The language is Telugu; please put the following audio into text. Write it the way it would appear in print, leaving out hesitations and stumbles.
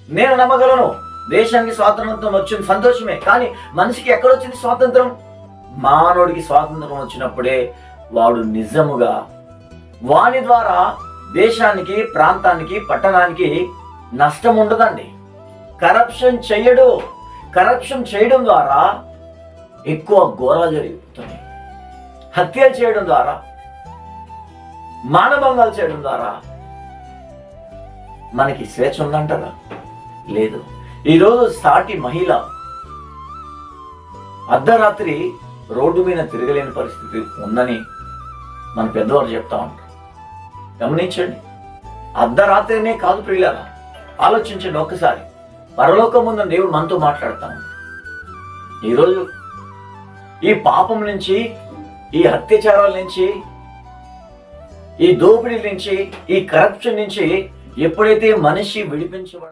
నేను నమ్మగలను, దేశానికి స్వాతంత్రం వచ్చింది సంతోషమే. కానీ మనిషికి ఎక్కడొచ్చింది స్వాతంత్రం? మానవుడికి స్వాతంత్రం వచ్చినప్పుడే వాడు నిజముగా వాని ద్వారా దేశానికి, ప్రాంతానికి, పట్టణానికి నష్టం ఉండదండి. కరప్షన్ చెయ్యడు. కరప్షన్ చేయడం ద్వారా ఎక్కువ ఘోరాలు జరుగుతున్నాయి. హత్యలు చేయడం ద్వారా, మానభంగాలు చేయడం ద్వారా మనకి స్వేచ్ఛ ఉందంటారా? లేదు. ఈరోజు సాటి మహిళ అర్ధరాత్రి రోడ్డు మీద తిరగలేని పరిస్థితి ఉందని మన పెద్దవారు చెప్తా ఉంటారు. గమనించండి. అర్ధరాత్రినే కాదు ప్రియులారా, ఆలోచించండి ఒక్కసారి. పరలోకం ముందు దేవుడు మనతో మాట్లాడతాను. ఈరోజు ఈ పాపం నుంచి, ఈ అత్యాచారాల నుంచి, ఈ దోపిడీ నుంచి, ఈ కరప్షన్ నుంచి ఎప్పుడైతే మనిషి విడిపించబడ